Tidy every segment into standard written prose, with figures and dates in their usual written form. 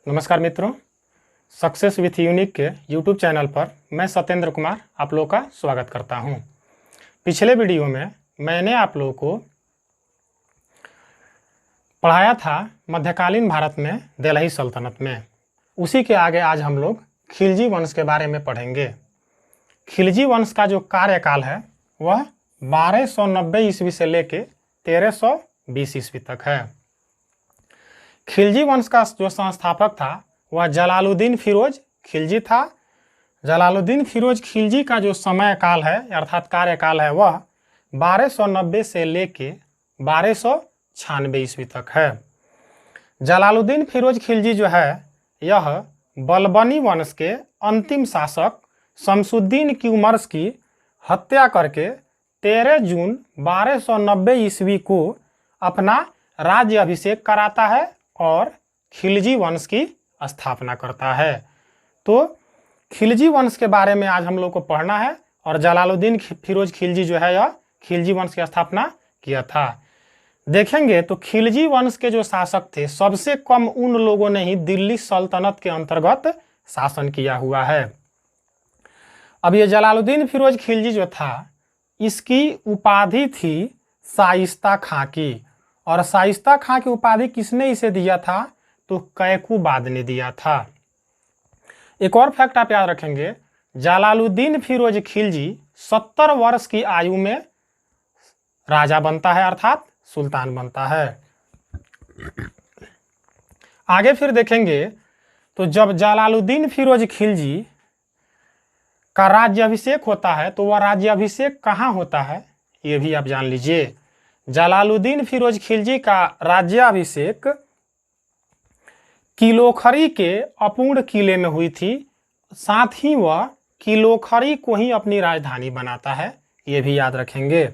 नमस्कार मित्रों, success with unique के यूट्यूब चैनल पर मैं सत्येंद्र कुमार आप लोगों का स्वागत करता हूं। पिछले वीडियो में मैंने आप लोगों को पढ़ाया था मध्यकालीन भारत में दिल्ही सल्तनत में। उसी के आगे आज हम लोग खिलजी वंश के बारे में पढ़ेंगे। खिलजी वंश का जो कार्यकाल है वह 1290 ईस्वी से लेके 1320 ईस्वी तक है। खिलजी वंश का जो संस्थापक था वह जलालुद्दीन फिरोज खिलजी था। जलालुद्दीन फिरोज खिलजी का जो समय काल है अर्थात कार्यकाल है वह 1290 से लेके 1296 ईस्वी तक है। जलालुद्दीन फिरोज खिलजी जो है यह बलबनी वंश के अंतिम शासक शमसुद्दीन की उमर्स की हत्या करके 13 जून 1290 ईस्वी को अपना राज्य अभिषेक कराता है और खिलजी वंश की स्थापना करता है। तो खिलजी वंश के बारे में आज हम लोग को पढ़ना है और जलालुद्दीन फिरोज खिलजी जो है यह खिलजी वंश की स्थापना किया था। देखेंगे तो खिलजी वंश के जो शासक थे सबसे कम उन लोगों ने ही दिल्ली सल्तनत के अंतर्गत शासन किया हुआ है। अब ये जलालुद्दीन फिरोज खिलजी जो था इसकी उपाधि थी शाइस्ता खां की, और शाइस्ता खां की उपाधि किसने इसे दिया था तो कैकूबाद ने दिया था। एक और फैक्ट आप याद रखेंगे, जलालुद्दीन फिरोज खिलजी 70 वर्ष की आयु में राजा बनता है अर्थात सुल्तान बनता है। आगे फिर देखेंगे तो जब जलालुद्दीन फिरोज खिलजी का राज्याभिषेक होता है तो वह राज्याभिषेक कहाँ होता है ये भी आप जान लीजिए। जलालुद्दीन फिरोज खिलजी का राज्याभिषेक किलोखरी के अपूर्ण किले में हुई थी। साथ ही वह किलोखरी को ही अपनी राजधानी बनाता है, ये भी याद रखेंगे।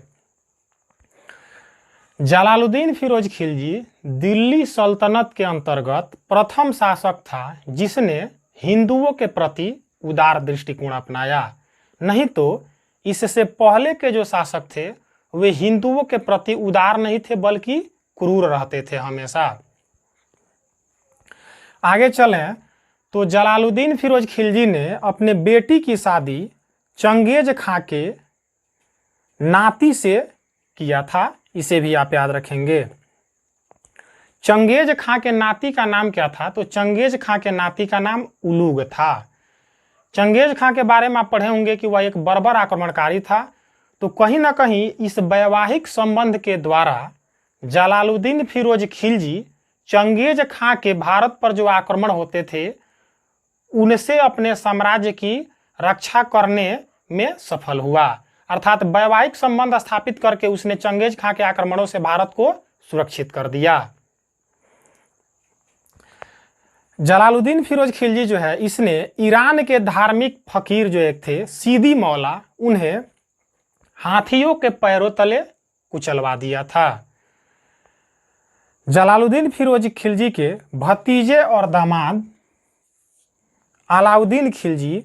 जलालुद्दीन फिरोज खिलजी दिल्ली सल्तनत के अंतर्गत प्रथम शासक था जिसने हिंदुओं के प्रति उदार दृष्टिकोण अपनाया। नहीं तो इससे पहले के जो शासक थे वे हिंदुओं के प्रति उदार नहीं थे बल्कि क्रूर रहते थे हमेशा। आगे चलें तो जलालुद्दीन फिरोज खिलजी ने अपने बेटी की शादी चंगेज खां के नाती से किया था, इसे भी आप याद रखेंगे। चंगेज खां के नाती का नाम क्या था तो चंगेज खां के नाती का नाम उलूग था। चंगेज खां के बारे में आप पढ़े होंगे कि वह एक बर्बर आक्रमणकारी था। तो कहीं ना कहीं इस वैवाहिक संबंध के द्वारा जलालुद्दीन फिरोज खिलजी चंगेज खां के भारत पर जो आक्रमण होते थे उनसे अपने साम्राज्य की रक्षा करने में सफल हुआ। अर्थात वैवाहिक संबंध स्थापित करके उसने चंगेज खां के आक्रमणों से भारत को सुरक्षित कर दिया। जलालुद्दीन फिरोज खिलजी जो है इसने ईरान के धार्मिक फकीर जो एक थे सीदी मौला उन्हें हाथियों के पैरों तले कुचलवा दिया था। जलालुद्दीन फिरोज खिलजी के भतीजे और दामाद अलाउद्दीन खिलजी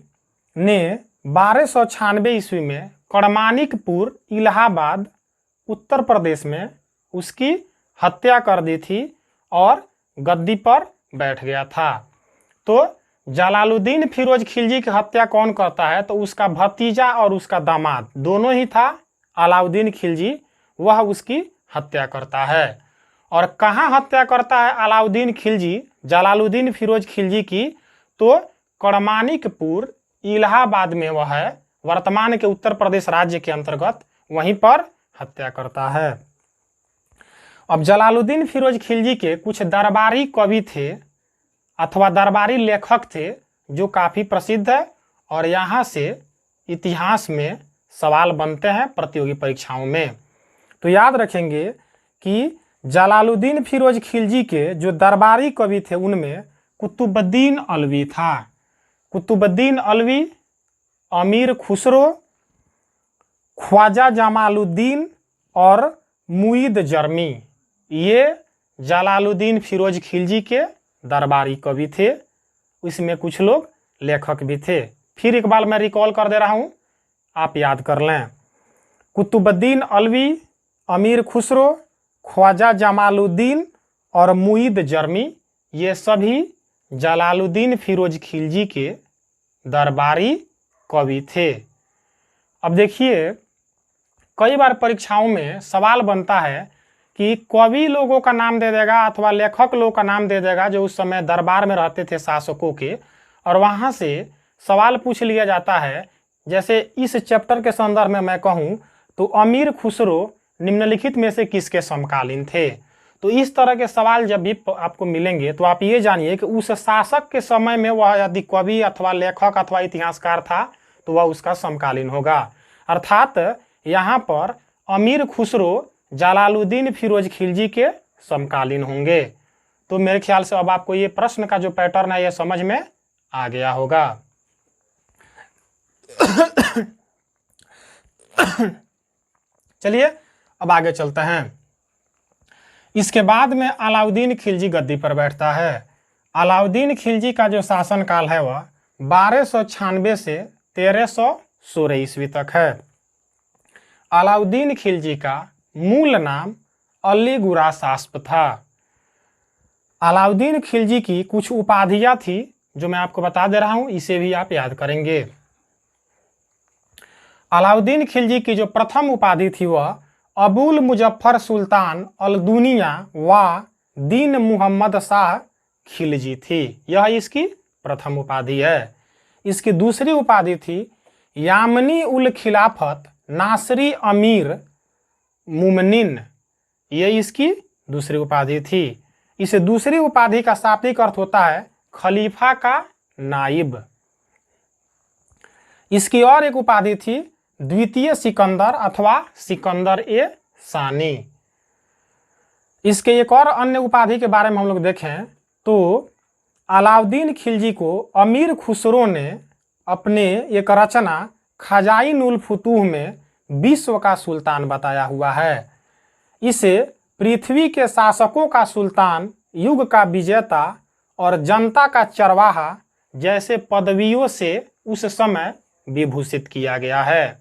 ने 1296 ईस्वी में करमानिकपुर इलाहाबाद उत्तर प्रदेश में उसकी हत्या कर दी थी और गद्दी पर बैठ गया था। तो जलालुद्दीन फिरोज खिलजी की हत्या कौन करता है तो उसका भतीजा और उसका दामाद दोनों ही था अलाउद्दीन खिलजी, वह उसकी हत्या करता है। और कहाँ हत्या करता है अलाउद्दीन खिलजी जलालुद्दीन फिरोज खिलजी की तो करमानिकपुर इलाहाबाद में वह है, वर्तमान के उत्तर प्रदेश राज्य के अंतर्गत, वहीं पर हत्या करता है। अब जलालुद्दीन फिरोज खिलजी के कुछ दरबारी कवि थे अथवा दरबारी लेखक थे जो काफ़ी प्रसिद्ध है और यहाँ से इतिहास में सवाल बनते हैं प्रतियोगी परीक्षाओं में। तो याद रखेंगे कि जलालुद्दीन फिरोज खिलजी के जो दरबारी कवि थे उनमें कुतुबुद्दीन अलवी था। कुतुबुद्दीन अलवी, अमीर खुसरो, ख्वाजा जमालुद्दीन और मुईद जर्मी, ये जलालुद्दीन फिरोज खिलजी के दरबारी कवि थे। इसमें कुछ लोग लेखक भी थे। फिर एक बार मैं रिकॉल कर दे रहा हूँ, आप याद कर लें। कुतुबुद्दीन अलवी, अमीर खुसरो, ख्वाजा जमालुद्दीन और मुईद जर्मी, ये सभी जलालुद्दीन फिरोज खिलजी के दरबारी कवि थे। अब देखिए, कई बार परीक्षाओं में सवाल बनता है कि कवि लोगों का नाम दे देगा अथवा लेखक लोगों का नाम दे देगा जो उस समय दरबार में रहते थे शासकों के, और वहाँ से सवाल पूछ लिया जाता है। जैसे इस चैप्टर के संदर्भ में मैं कहूँ तो अमीर खुसरो निम्नलिखित में से किसके समकालीन थे। तो इस तरह के सवाल जब भी आपको मिलेंगे तो आप ये जानिए कि उस शासक के समय में वह यदि कवि अथवा लेखक अथवा इतिहासकार था तो वह उसका समकालीन होगा। अर्थात यहाँ पर अमीर खुसरो जलालुद्दीन फिरोज खिलजी के समकालीन होंगे। तो मेरे ख्याल से अब आपको ये प्रश्न का जो पैटर्न है ये समझ में आ गया होगा। चलिए अब आगे चलते हैं। इसके बाद में अलाउद्दीन खिलजी गद्दी पर बैठता है। अलाउद्दीन खिलजी का जो शासनकाल है वह 1296 से 1316 ईस्वी तक है। अलाउद्दीन खिलजी का मूल नाम अली गुरासास्प था। अलाउद्दीन खिलजी की कुछ उपाधियां थी जो मैं आपको बता दे रहा हूं, इसे भी आप याद करेंगे। अलाउद्दीन खिलजी की जो प्रथम उपाधि थी वह अबुल मुजफ्फर सुल्तान अल दुनिया व दीन मुहम्मद शाह खिलजी थी। यह इसकी प्रथम उपाधि है। इसकी दूसरी उपाधि थी यामनी उल खिलाफत नासरी अमीर मुमनिन। ये इसकी दूसरी उपाधि थी। इस दूसरी उपाधि का शाब्दिक अर्थ होता है खलीफा का नाइब। इसकी और एक उपाधि थी द्वितीय सिकंदर अथवा सिकंदर ए सानी। इसके एक और अन्य उपाधि के बारे में हम लोग देखें तो अलाउद्दीन खिलजी को अमीर खुसरो ने अपने एक रचना खजाइन उल फुतूह में विश्व का सुल्तान बताया हुआ है। इसे पृथ्वी के शासकों का सुल्तान, युग का विजेता और जनता का चरवाहा जैसे पदवियों से उस समय विभूषित किया गया है।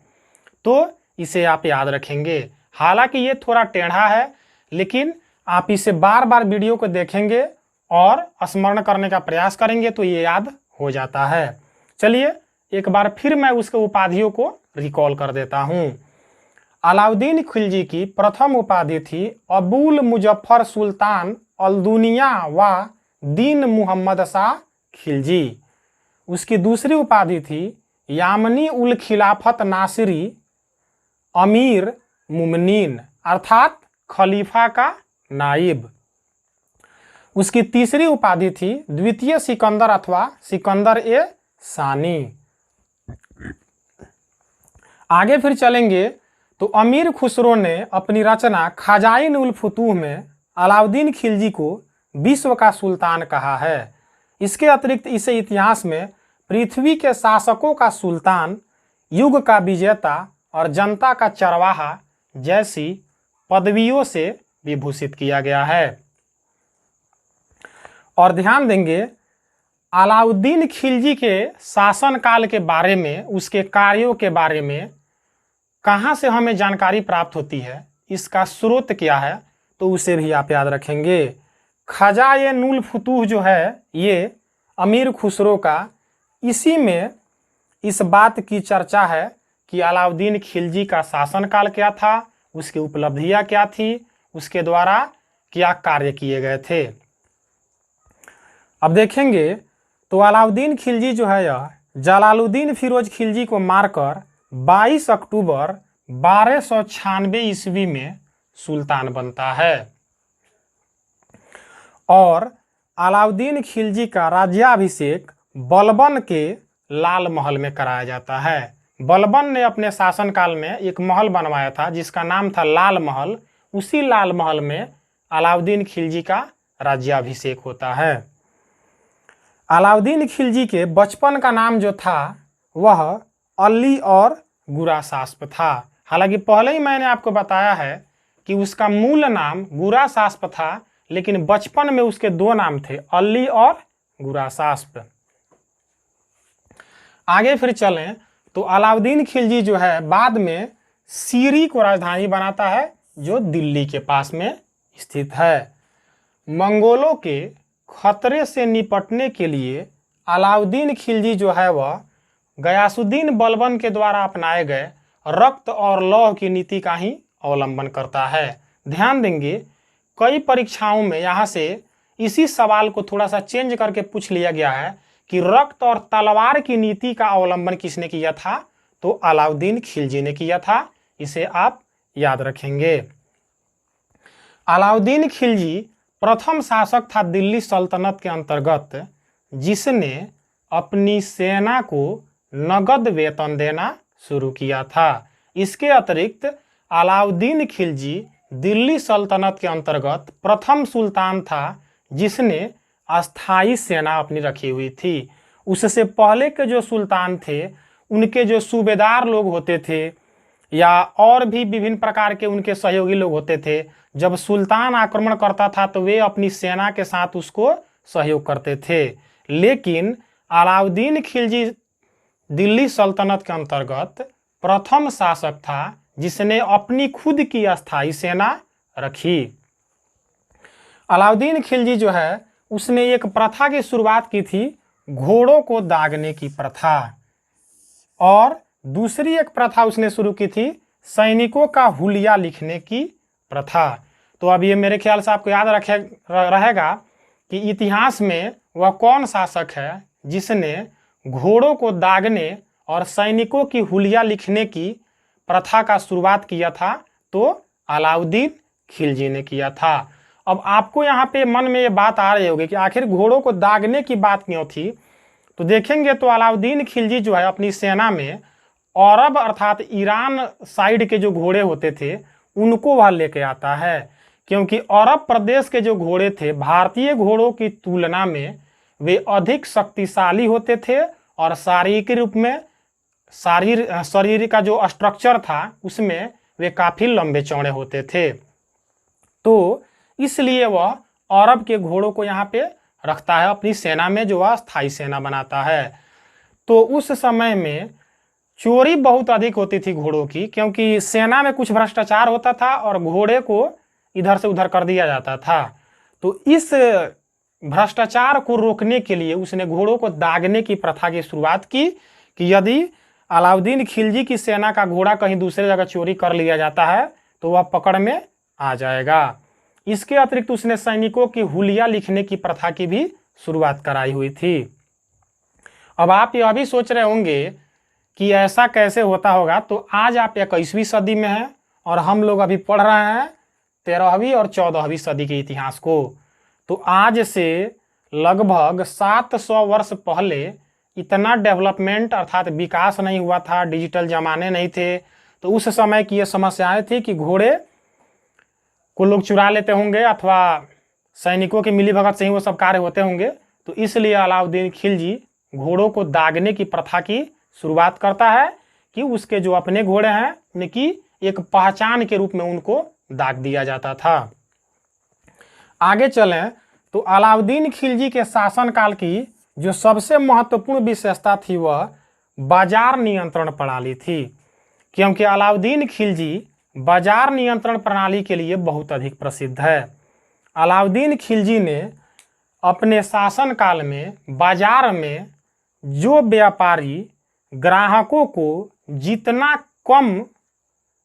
तो इसे आप याद रखेंगे। हालांकि ये थोड़ा टेढ़ा है, लेकिन आप इसे बार बार वीडियो को देखेंगे और स्मरण करने का प्रयास करेंगे तो ये याद हो जाता है। चलिए एक बार फिर मैं उसके उपाधियों को रिकॉल कर देता हूँ। अलाउद्दीन खिलजी की प्रथम उपाधि थी अबुल मुजफ्फर सुल्तान अल दुनिया व दीन मुहम्मद शाह खिलजी। उसकी दूसरी उपाधि थी यामनी उल खिलाफत नासिरी अमीर मुमनीन अर्थात खलीफा का नाइब। उसकी तीसरी उपाधि थी द्वितीय सिकंदर अथवा सिकंदर ए सानी। आगे फिर चलेंगे तो अमीर खुसरो ने अपनी रचना खजाइन उल फुतूह में अलाउद्दीन खिलजी को विश्व का सुल्तान कहा है। इसके अतिरिक्त इसे इतिहास में पृथ्वी के शासकों का सुल्तान, युग का विजेता और जनता का चरवाहा जैसी पदवियों से विभूषित किया गया है। और ध्यान देंगे अलाउद्दीन खिलजी के शासनकाल के बारे में, उसके कार्यों के बारे में कहाँ से हमें जानकारी प्राप्त होती है, इसका स्रोत क्या है, तो उसे भी आप याद रखेंगे। खजाइन उल फुतूह जो है ये अमीर खुसरो का, इसी में इस बात की चर्चा है कि अलाउद्दीन खिलजी का शासनकाल क्या था, उसकी उपलब्धियां क्या थी, उसके द्वारा क्या कार्य किए गए थे। अब देखेंगे तो अलाउद्दीन खिलजी जो है यह जलालुद्दीन फिरोज खिलजी को मारकर 22 अक्टूबर 1296 ईस्वी में सुल्तान बनता है। और अलाउद्दीन खिलजी का राज्याभिषेक बलबन के लाल महल में कराया जाता है। बलबन ने अपने शासनकाल में एक महल बनवाया था जिसका नाम था लाल महल। उसी लाल महल में अलाउद्दीन खिलजी का राज्याभिषेक होता है। अलाउद्दीन खिलजी के बचपन का नाम जो था वह अली और गुरासास्प था। हालांकि पहले ही मैंने आपको बताया है कि उसका मूल नाम गुरासास्प था, लेकिन बचपन में उसके दो नाम थे, अली और गुरासास्प। आगे फिर चलें तो अलाउद्दीन खिलजी जो है बाद में सीरी को राजधानी बनाता है जो दिल्ली के पास में स्थित है। मंगोलों के खतरे से निपटने के लिए अलाउद्दीन खिलजी जो है वह गयासुद्दीन बलबन के द्वारा अपनाए गए रक्त और लौह की नीति का ही अवलंबन करता है। ध्यान देंगे कई परीक्षाओं में यहाँ से इसी सवाल को थोड़ा सा चेंज करके पूछ लिया गया है कि रक्त और तलवार की नीति का अवलंबन किसने किया था, तो अलाउद्दीन खिलजी ने किया था। इसे आप याद रखेंगे। अलाउद्दीन खिलजी प्रथम शासक था दिल्ली सल्तनत के अंतर्गत जिसने अपनी सेना को नगद वेतन देना शुरू किया था। इसके अतिरिक्त अलाउद्दीन खिलजी दिल्ली सल्तनत के अंतर्गत प्रथम सुल्तान था जिसने अस्थाई सेना अपनी रखी हुई थी। उससे पहले के जो सुल्तान थे उनके जो सूबेदार लोग होते थे या और भी विभिन्न प्रकार के उनके सहयोगी लोग होते थे, जब सुल्तान आक्रमण करता था तो वे अपनी सेना के साथ उसको सहयोग करते थे। लेकिन अलाउद्दीन खिलजी दिल्ली सल्तनत के अंतर्गत प्रथम शासक था जिसने अपनी खुद की अस्थाई सेना रखी। अलाउद्दीन खिलजी जो है उसने एक प्रथा की शुरुआत की थी, घोड़ों को दागने की प्रथा, और दूसरी एक प्रथा उसने शुरू की थी सैनिकों का हुलिया लिखने की प्रथा। तो अब ये मेरे ख्याल से आपको याद रहेगा कि इतिहास में वह कौन शासक है जिसने घोड़ों को दागने और सैनिकों की हुलिया लिखने की प्रथा का शुरुआत किया था, तो अलाउद्दीन खिलजी ने किया था। अब आपको यहाँ पे मन में ये बात आ रही होगी कि आखिर घोड़ों को दागने की बात क्यों थी, तो देखेंगे तो अलाउद्दीन खिलजी जो है अपनी सेना में अरब अर्थात ईरान साइड के जो घोड़े होते थे उनको वह लेके आता है, क्योंकि अरब प्रदेश के जो घोड़े थे भारतीय घोड़ों की तुलना में वे अधिक शक्तिशाली होते थे और शारीरिक रूप में शरीर का जो स्ट्रक्चर था उसमें वे काफ़ी लंबे चौड़े होते थे। तो इसलिए वह अरब के घोड़ों को यहाँ पे रखता है अपनी सेना में, जो वह स्थायी सेना बनाता है। तो उस समय में चोरी बहुत अधिक होती थी घोड़ों की, क्योंकि सेना में कुछ भ्रष्टाचार होता था और घोड़े को इधर से उधर कर दिया जाता था। तो इस भ्रष्टाचार को रोकने के लिए उसने घोड़ों को दागने की प्रथा की शुरुआत की कि यदि अलाउद्दीन खिलजी की सेना का घोड़ा कहीं दूसरे जगह चोरी कर लिया जाता है तो वह पकड़ में आ जाएगा। इसके अतिरिक्त उसने सैनिकों की हुलिया लिखने की प्रथा की भी शुरुआत कराई हुई थी। अब आप यह भी सोच रहे होंगे कि ऐसा कैसे होता होगा, तो आज आप 21वीं सदी में हैं और हम लोग अभी पढ़ रहे हैं 13वीं और 14वीं सदी के इतिहास को। तो आज से लगभग 700 वर्ष पहले इतना डेवलपमेंट अर्थात विकास नहीं हुआ था, डिजिटल जमाने नहीं थे। तो उस समय की ये समस्याएं थी कि घोड़े को लोग चुरा लेते होंगे अथवा सैनिकों की मिलीभगत से ही वो सब कार्य होते होंगे। तो इसलिए अलाउद्दीन खिलजी घोड़ों को दागने की प्रथा की शुरुआत करता है कि उसके जो अपने घोड़े हैं उनकी एक पहचान के रूप में उनको दाग दिया जाता था। आगे चलें तो अलाउद्दीन खिलजी के शासनकाल की जो सबसे महत्वपूर्ण विशेषता थी वह बाजार नियंत्रण प्रणाली थी, क्योंकि अलाउद्दीन खिलजी बाजार नियंत्रण प्रणाली के लिए बहुत अधिक प्रसिद्ध है। अलाउद्दीन खिलजी ने अपने शासनकाल में बाजार में जो व्यापारी ग्राहकों को जितना कम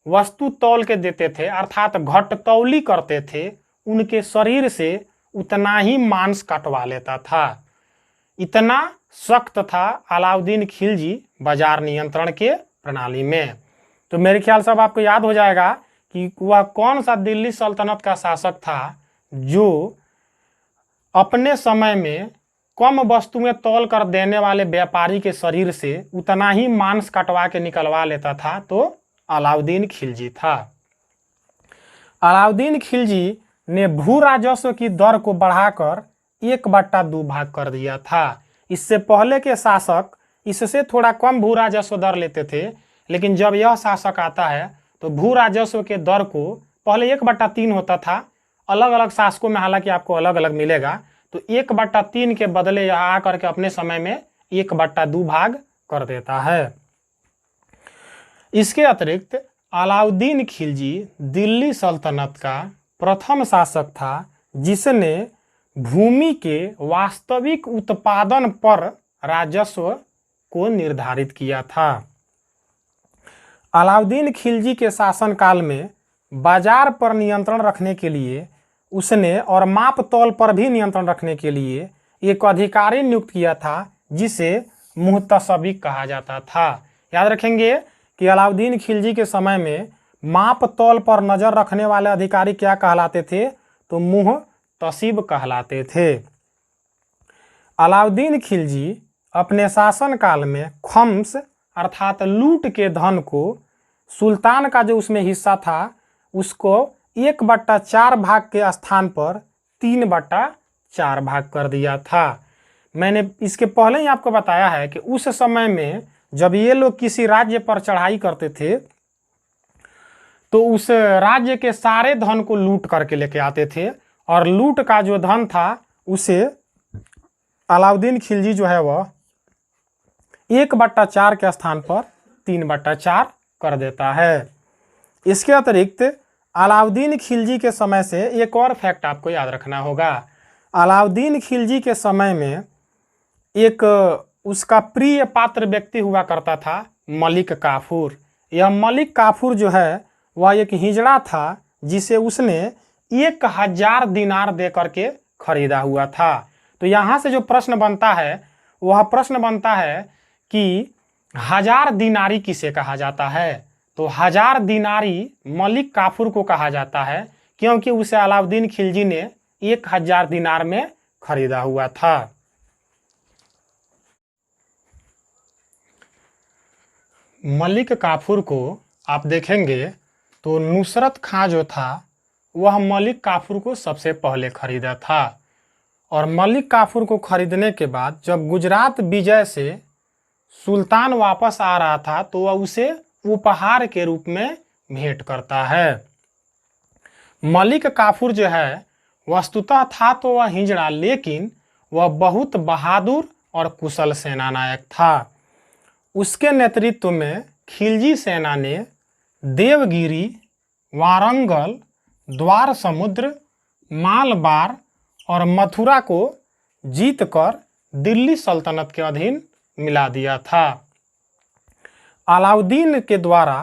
वस्तु तौल के देते थे अर्थात घटतौली करते थे, उनके शरीर से उतना ही मांस कटवा लेता था। इतना सख्त था अलाउद्दीन खिलजी बाजार नियंत्रण के प्रणाली में। तो मेरे ख्याल से अब आपको याद हो जाएगा कि वह कौन सा दिल्ली सल्तनत का शासक था जो अपने समय में कम वस्तुएं तौल कर देने वाले व्यापारी के शरीर से उतना ही मांस कटवा के निकलवा लेता था। तो अलाउद्दीन खिलजी था। अलाउद्दीन खिलजी ने भू राजस्व की दर को बढ़ाकर 1/2 भाग कर दिया था। इससे पहले के शासक इससे थोड़ा कम भू राजस्व दर लेते थे, लेकिन जब यह शासक आता है तो भू राजस्व के दर को पहले 1/3 होता था। अलग अलग शासकों में हालांकि आपको अलग अलग मिलेगा, तो 1/3 के बदले यह आकर के अपने समय में 1/2 भाग कर देता है। इसके अतिरिक्त अलाउद्दीन खिलजी दिल्ली सल्तनत का प्रथम शासक था जिसने भूमि के वास्तविक उत्पादन पर राजस्व को निर्धारित किया था। अलाउद्दीन खिलजी के शासनकाल में बाजार पर नियंत्रण रखने के लिए उसने और माप तौल पर भी नियंत्रण रखने के लिए एक अधिकारी नियुक्त किया था जिसे मुहतसबिक कहा जाता था। याद रखेंगे कि अलाउद्दीन खिलजी के समय में माप तौल पर नजर रखने वाले अधिकारी क्या कहलाते थे? तो मुहतसिब कहलाते थे। अलाउद्दीन खिलजी अपने शासनकाल में खम्स अर्थात लूट के धन को सुल्तान का जो उसमें हिस्सा था उसको 1/4 भाग के स्थान पर 3/4 भाग कर दिया था। मैंने इसके पहले ही आपको बताया है कि उस समय में जब ये लोग किसी राज्य पर चढ़ाई करते थे तो उस राज्य के सारे धन को लूट करके लेके आते थे और लूट का जो धन था उसे अलाउद्दीन खिलजी जो है वह 1/4 के स्थान पर 3/4 कर देता है। इसके अतिरिक्त अलाउद्दीन खिलजी के समय से एक और फैक्ट आपको याद रखना होगा। अलाउद्दीन खिलजी के समय में एक उसका प्रिय पात्र व्यक्ति हुआ करता था मलिक काफूर। यह मलिक काफूर जो है वह एक हिजड़ा था जिसे उसने 1000 दिनार दे करके खरीदा हुआ था। तो यहाँ से जो प्रश्न बनता है वह प्रश्न बनता है कि 1000 दिनारी किसे कहा जाता है? तो 1000 दिनारी मलिक काफूर को कहा जाता है क्योंकि उसे अलाउद्दीन खिलजी ने 1000 दिनार में खरीदा हुआ था। मलिक काफूर को आप देखेंगे तो नुसरत खां जो था वह मलिक काफूर को सबसे पहले खरीदा था और मलिक काफूर को खरीदने के बाद जब गुजरात विजय से सुल्तान वापस आ रहा था तो वह उसे उपहार के रूप में भेंट करता है। मलिक काफूर जो है वस्तुतः था तो वह हिजड़ा लेकिन वह बहुत बहादुर और कुशल सेनानायक था। उसके नेतृत्व में खिलजी सेना ने देवगिरी, वारंगल, द्वार समुद्र, मालबार और मथुरा को जीतकर दिल्ली सल्तनत के अधीन मिला दिया था। अलाउद्दीन के द्वारा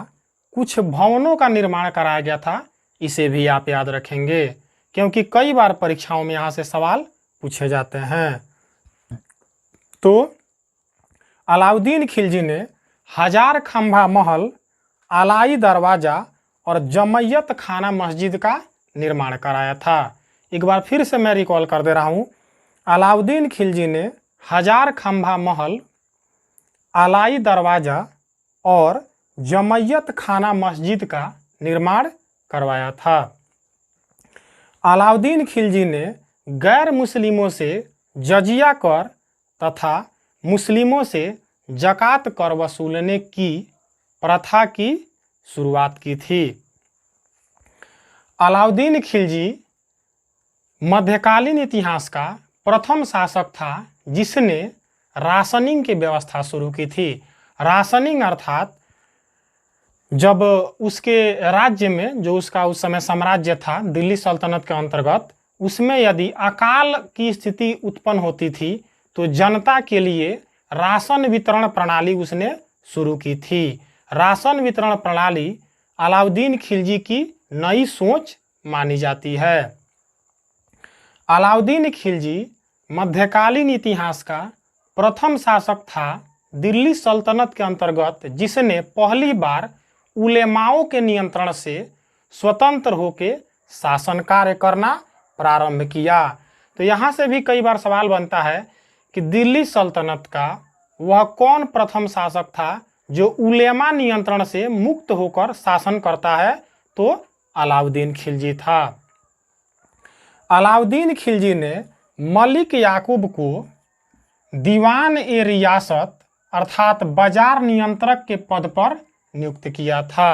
कुछ भवनों का निर्माण कराया गया था, इसे भी आप याद रखेंगे क्योंकि कई बार परीक्षाओं में यहाँ से सवाल पूछे जाते हैं। तो अलाउद्दीन खिलजी ने 1000 खंभा महल, अलाई दरवाजा और जमैयत खाना मस्जिद का निर्माण कराया था। एक बार फिर से मैं रिकॉल कर दे रहा हूँ। अलाउद्दीन खिलजी ने 1000 खंभा महल, अलाई दरवाजा और जमैयत खाना मस्जिद का निर्माण करवाया था। अलाउद्दीन खिलजी ने गैर मुस्लिमों से जजिया कर तथा मुस्लिमों से जकात कर वसूलने की प्रथा की शुरुआत की थी। अलाउद्दीन खिलजी मध्यकालीन इतिहास का प्रथम शासक था जिसने राशनिंग की व्यवस्था शुरू की थी। राशनिंग अर्थात जब उसके राज्य में जो उसका उस समय साम्राज्य था दिल्ली सल्तनत के अंतर्गत, उसमें यदि अकाल की स्थिति उत्पन्न होती थी तो जनता के लिए राशन वितरण प्रणाली उसने शुरू की थी। राशन वितरण प्रणाली अलाउद्दीन खिलजी की नई सोच मानी जाती है। अलाउद्दीन खिलजी मध्यकालीन इतिहास का प्रथम शासक था दिल्ली सल्तनत के अंतर्गत जिसने पहली बार उलेमाओं के नियंत्रण से स्वतंत्र होकर शासन कार्य करना प्रारंभ किया। तो यहाँ से भी कई बार सवाल बनता है कि दिल्ली सल्तनत का वह कौन प्रथम शासक था जो उलेमा नियंत्रण से मुक्त होकर शासन करता है? तो अलाउद्दीन खिलजी था। अलाउद्दीन खिलजी ने मलिक याकूब को दीवान ए रियासत अर्थात बाजार नियंत्रक के पद पर नियुक्त किया था।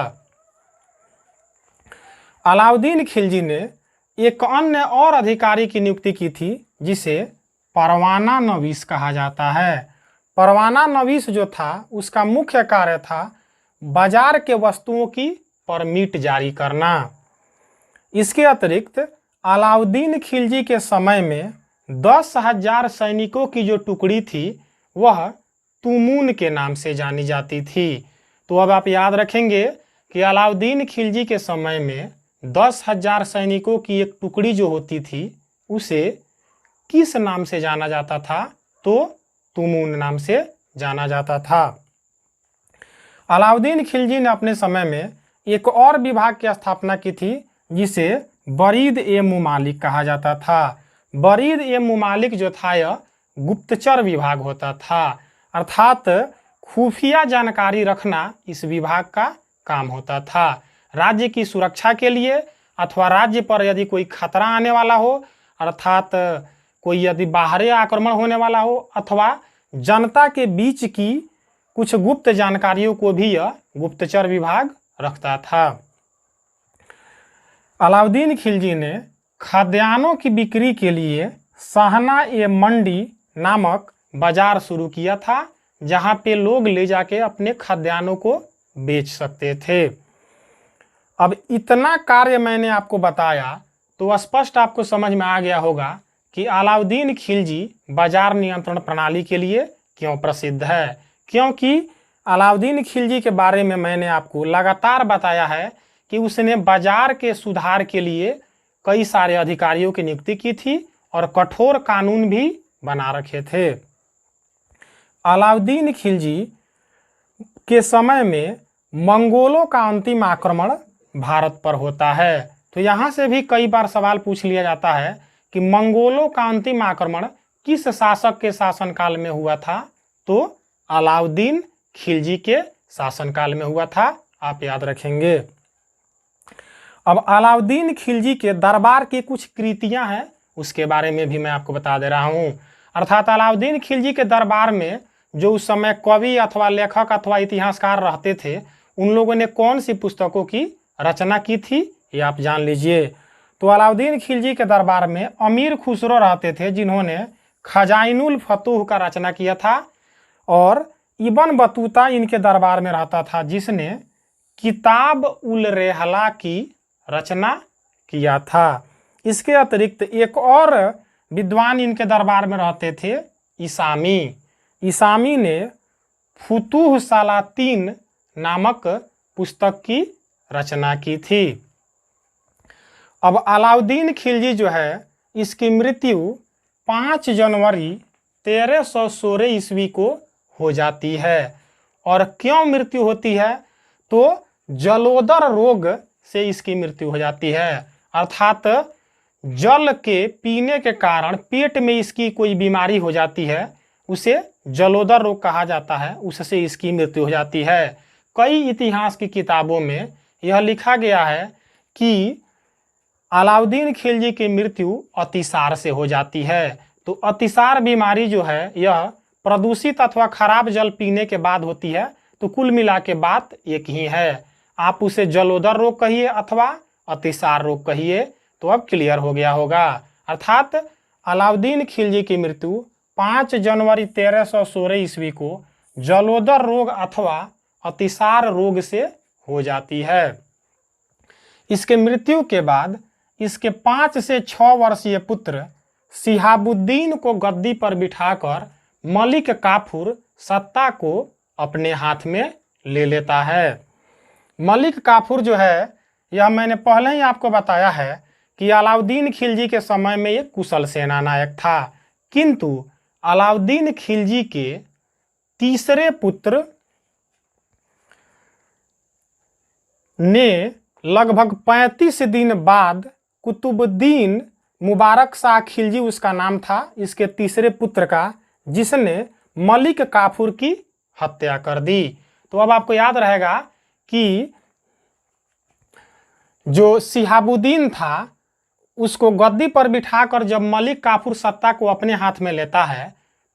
अलाउद्दीन खिलजी ने एक अन्य और अधिकारी की नियुक्ति की थी जिसे परवाना नवीस कहा जाता है। परवाना नवीस जो था उसका मुख्य कार्य था बाजार के वस्तुओं की परमिट जारी करना। इसके अतिरिक्त अलाउद्दीन खिलजी के समय में 10,000 सैनिकों की जो टुकड़ी थी वह तुमून के नाम से जानी जाती थी। तो अब आप याद रखेंगे कि अलाउद्दीन खिलजी के समय में 10,000 सैनिकों की एक टुकड़ी जो होती थी उसे किस नाम से जाना जाता था? तो तुमून नाम से जाना जाता था। अलाउद्दीन खिलजी ने अपने समय में एक और विभाग की स्थापना की थी जिसे बरीद ए मुमालिक कहा जाता था। बरीद ए मुमालिक जो था यह गुप्तचर विभाग होता था, अर्थात खुफिया जानकारी रखना इस विभाग का काम होता था। राज्य की सुरक्षा के लिए अथवा राज्य पर यदि कोई खतरा आने वाला हो, अर्थात कोई यदि बाहरी आक्रमण होने वाला हो, अथवा जनता के बीच की कुछ गुप्त जानकारियों को भी यह गुप्तचर विभाग रखता था। अलाउद्दीन खिलजी ने खाद्यान्नों की बिक्री के लिए सहना ए मंडी नामक बाजार शुरू किया था, जहां पे लोग ले जाके अपने खाद्यान्नों को बेच सकते थे। अब इतना कार्य मैंने आपको बताया तो स्पष्ट आपको समझ में आ गया होगा कि अलाउद्दीन खिलजी बाजार नियंत्रण प्रणाली के लिए क्यों प्रसिद्ध है। क्योंकि अलाउद्दीन खिलजी के बारे में मैंने आपको लगातार बताया है कि उसने बाजार के सुधार के लिए कई सारे अधिकारियों की नियुक्ति की थी और कठोर कानून भी बना रखे थे। अलाउद्दीन खिलजी के समय में मंगोलों का अंतिम आक्रमण भारत पर होता है। तो यहाँ से भी कई बार सवाल पूछ लिया जाता है कि मंगोलों का अंतिम आक्रमण किस शासक के शासनकाल में हुआ था? तो अलाउद्दीन खिलजी के शासनकाल में हुआ था, आप याद रखेंगे। अब अलाउद्दीन खिलजी के दरबार की कुछ कृतियां हैं, उसके बारे में भी मैं आपको बता दे रहा हूं। अर्थात अलाउद्दीन खिलजी के दरबार में जो उस समय कवि अथवा लेखक अथवा इतिहासकार रहते थे, उन लोगों ने कौन सी पुस्तकों की रचना की थी ये आप जान लीजिए। तो अलाउद्दीन खिलजी के दरबार में अमीर खुसरो रहते थे, जिन्होंने खजाइनुल फतूह का रचना किया था, और इब्न बतूता इनके दरबार में रहता था, जिसने किताब उल रेहला की रचना किया था। इसके अतिरिक्त एक और विद्वान इनके दरबार में रहते थे, इसामी। इसामी ने फुतूह सलातीन नामक पुस्तक की रचना की थी। अब अलाउद्दीन खिलजी जो है, इसकी मृत्यु 5 जनवरी 1316 ईस्वी को हो जाती है। और क्यों मृत्यु होती है? तो जलोदर रोग से इसकी मृत्यु हो जाती है, अर्थात जल के पीने के कारण पेट में इसकी कोई बीमारी हो जाती है, उसे जलोदर रोग कहा जाता है, उससे इसकी मृत्यु हो जाती है। कई इतिहास की किताबों में यह लिखा गया है कि अलाउद्दीन खिलजी की मृत्यु अतिसार से हो जाती है। तो अतिसार बीमारी जो है यह प्रदूषित अथवा खराब जल पीने के बाद होती है। तो कुल मिला के बात एक ही है, आप उसे जलोदर रोग कहिए अथवा अतिसार रोग कहिए। तो अब क्लियर हो गया होगा। अर्थात अलाउद्दीन खिलजी की मृत्यु 5 जनवरी 1316 ईस्वी को जलोदर रोग अथवा अतिसार रोग से हो जाती है। इसके मृत्यु के बाद इसके 5 से 6 वर्षीय पुत्र शिहाबुद्दीन को गद्दी पर बिठाकर मलिक काफूर सत्ता को अपने हाथ में ले लेता है। मलिक काफूर जो है, यह मैंने पहले ही आपको बताया है कि अलाउद्दीन खिलजी के समय में एक कुशल सेना नायक था, किंतु अलाउद्दीन खिलजी के तीसरे पुत्र ने लगभग 35 दिन बाद कुतुबुद्दीन मुबारक शाह खिलजी उसका नाम था, इसके तीसरे पुत्र का, जिसने मलिक काफूर की हत्या कर दी। तो अब आपको याद रहेगा कि जो शिहाबुद्दीन था उसको गद्दी पर बिठाकर जब मलिक काफूर सत्ता को अपने हाथ में लेता है,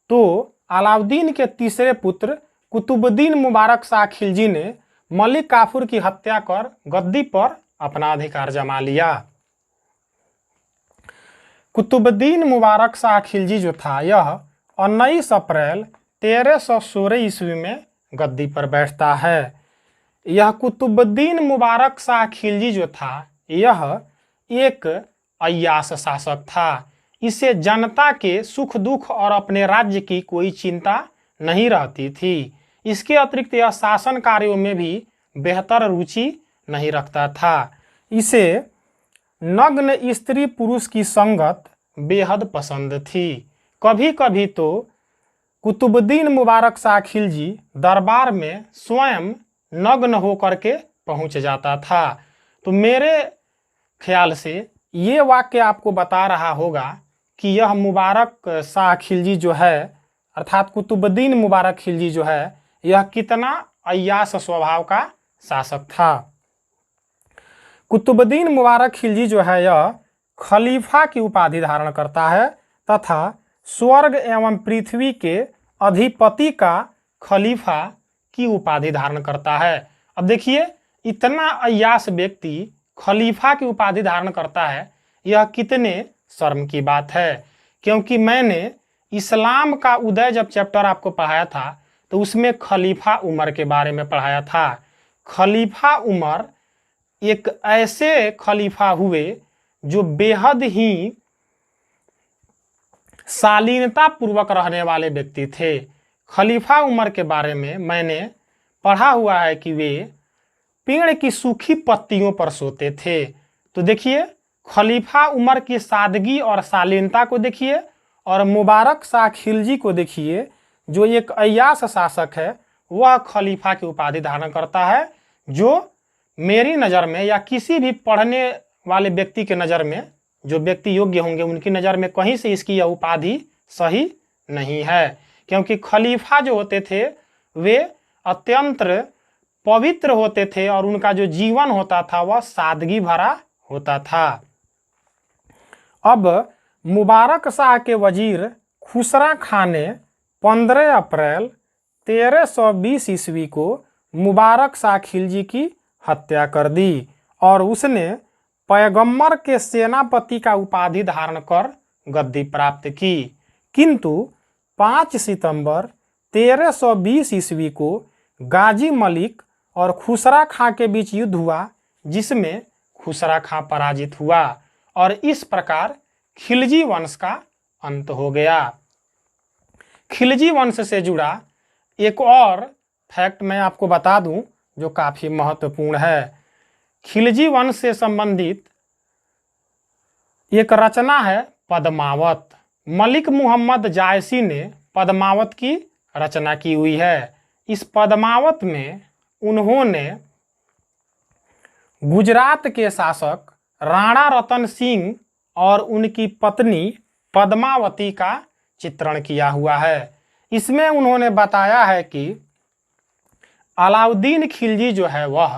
तो अलाउद्दीन के तीसरे पुत्र कुतुबुद्दीन मुबारक शाह खिलजी ने मलिक काफूर की हत्या कर गद्दी पर अपना अधिकार जमा लिया। कुतुबुद्दीन मुबारक शाह खिलजी जो था, यह 19 अप्रैल 1316 ईस्वी में गद्दी पर बैठता है। यह कुतुबुद्दीन मुबारक शाह खिलजी जो था, यह एक अय्याश शासक था। इसे जनता के सुख दुख और अपने राज्य की कोई चिंता नहीं रहती थी। इसके अतिरिक्त यह शासन कार्यों में भी बेहतर रुचि नहीं रखता था। इसे नग्न स्त्री पुरुष की संगत बेहद पसंद थी। कभी कभी तो कुतुबुद्दीन मुबारक शाह खिलजी दरबार में स्वयं नग्न होकर के पहुंच जाता था। तो मेरे ख्याल से ये वाक्य आपको बता रहा होगा कि यह मुबारक शाह खिलजी जो है, अर्थात कुतुबुद्दीन मुबारक खिलजी जो है, यह कितना अय्याश स्वभाव का शासक था। कुतुबुद्दीन मुबारक खिलजी जो है यह खलीफा की उपाधि धारण करता है तथा स्वर्ग एवं पृथ्वी के अधिपति का खलीफा की उपाधि धारण करता है। अब देखिए, इतना अय्याश व्यक्ति खलीफा की उपाधि धारण करता है, यह कितने शर्म की बात है। क्योंकि मैंने इस्लाम का उदय जब चैप्टर आपको पढ़ाया था तो उसमें खलीफा उमर के बारे में पढ़ाया था। खलीफा उमर एक ऐसे खलीफा हुए जो बेहद ही शालीनता पूर्वक रहने वाले व्यक्ति थे। खलीफा उमर के बारे में मैंने पढ़ा हुआ है कि वे पेड़ की सूखी पत्तियों पर सोते थे। तो देखिए, खलीफा उमर की सादगी और शालीनता को देखिए, और मुबारक शाह खिलजी को देखिए, जो एक अय्याश शासक है वह खलीफा की उपाधि धारण करता है, जो मेरी नज़र में या किसी भी पढ़ने वाले व्यक्ति के नज़र में, जो व्यक्ति योग्य होंगे उनकी नज़र में कहीं से इसकी यह उपाधि सही नहीं है। क्योंकि खलीफा जो होते थे वे अत्यंत पवित्र होते थे और उनका जो जीवन होता था वह सादगी भरा होता था। अब मुबारक शाह के वजीर खुसरा खां ने 15 अप्रैल 1320 ईस्वी को मुबारक शाह खिलजी की हत्या कर दी और उसने पैगंबर के सेनापति का उपाधि धारण कर गद्दी प्राप्त की। किंतु 5 सितंबर 1320 ईस्वी को गाजी मलिक और खुसरा खां के बीच युद्ध हुआ, जिसमें खुसरा खां पराजित हुआ और इस प्रकार खिलजी वंश का अंत हो गया। खिलजी वंश से जुड़ा एक और फैक्ट मैं आपको बता दूं जो काफी महत्वपूर्ण है। खिलजी वंश से संबंधित एक रचना है पद्मावत। मलिक मुहम्मद जायसी ने पद्मावत की रचना की हुई है। इस पद्मावत में उन्होंने गुजरात के शासक राणा रतन सिंह और उनकी पत्नी पद्मावती का चित्रण किया हुआ है। इसमें उन्होंने बताया है कि अलाउद्दीन खिलजी जो है वह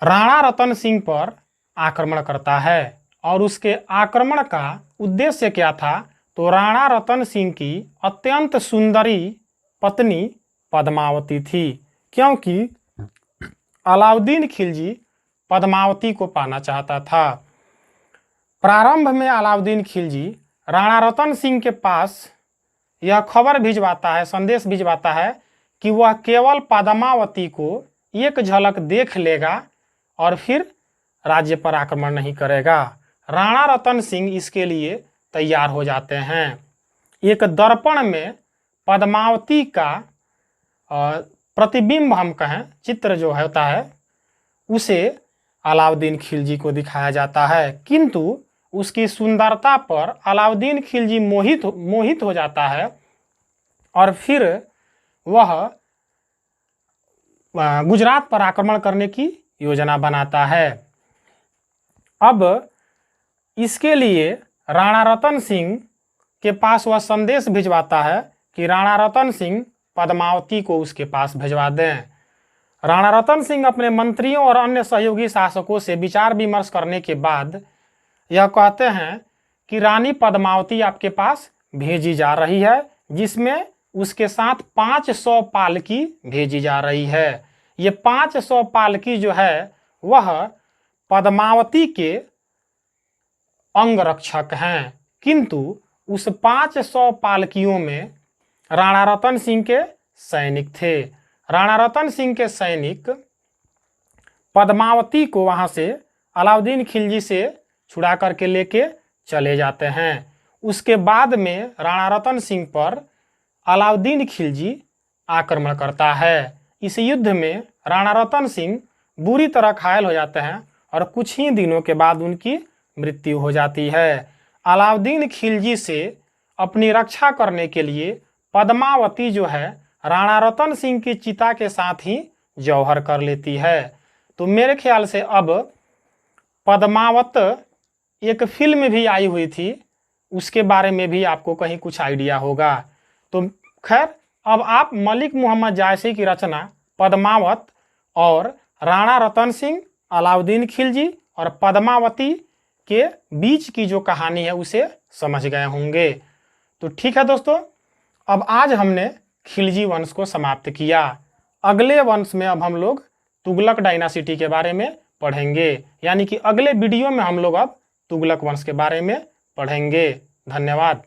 राणा रतन सिंह पर आक्रमण करता है और उसके आक्रमण का उद्देश्य क्या था, तो राणा रतन सिंह की अत्यंत सुंदरी पत्नी पद्मावती थी, क्योंकि अलाउद्दीन खिलजी पद्मावती को पाना चाहता था। प्रारंभ में अलाउद्दीन खिलजी राणा रतन सिंह के पास यह खबर भिजवाता है, संदेश भिजवाता है कि वह केवल पद्मावती को एक झलक देख लेगा और फिर राज्य पर आक्रमण नहीं करेगा। राणा रतन सिंह इसके लिए तैयार हो जाते हैं। एक दर्पण में पद्मावती का प्रतिबिंब हम कहें, चित्र जो होता है, उसे अलाउद्दीन खिलजी को दिखाया जाता है, किंतु उसकी सुंदरता पर अलाउद्दीन खिलजी मोहित हो जाता है और फिर वह गुजरात पर आक्रमण करने की योजना बनाता है। अब इसके लिए राणा रतन सिंह के पास वह संदेश भिजवाता है कि राणा रतन सिंह पद्मावती को उसके पास भिजवा दें। राणा रतन सिंह अपने मंत्रियों और अन्य सहयोगी शासकों से विचार विमर्श करने के बाद यह कहते हैं कि रानी पद्मावती आपके पास भेजी जा रही है, जिसमें उसके साथ 500 पालकी भेजी जा रही है। ये 500 पालकी जो है वह पद्मावती के अंगरक्षक हैं, किंतु उस 500 पालकियों में राणा रतन सिंह के सैनिक थे। राणा रतन सिंह के सैनिक पद्मावती को वहां से अलाउद्दीन खिलजी से छुड़ा करके लेके चले जाते हैं। उसके बाद में राणा रतन सिंह पर अलाउद्दीन खिलजी आक्रमण करता है। इस युद्ध में राणा रतन सिंह बुरी तरह घायल हो जाते हैं और कुछ ही दिनों के बाद उनकी मृत्यु हो जाती है। अलाउद्दीन खिलजी से अपनी रक्षा करने के लिए पद्मावती जो है राणा रतन सिंह की चिता के साथ ही जौहर कर लेती है। तो मेरे ख्याल से अब पद्मावत एक फिल्म भी आई हुई थी, उसके बारे में भी आपको कहीं कुछ आइडिया होगा। तो खैर अब आप मलिक मोहम्मद जायसी की रचना पद्मावत और राणा रतन सिंह, अलाउद्दीन खिलजी और पद्मावती के बीच की जो कहानी है उसे समझ गए होंगे। तो ठीक है दोस्तों, अब आज हमने खिलजी वंश को समाप्त किया। अगले वंश में अब हम लोग तुगलक डायनासिटी के बारे में पढ़ेंगे, यानी कि अगले वीडियो में हम लोग अब तुगलक वंश के बारे में पढ़ेंगे। धन्यवाद।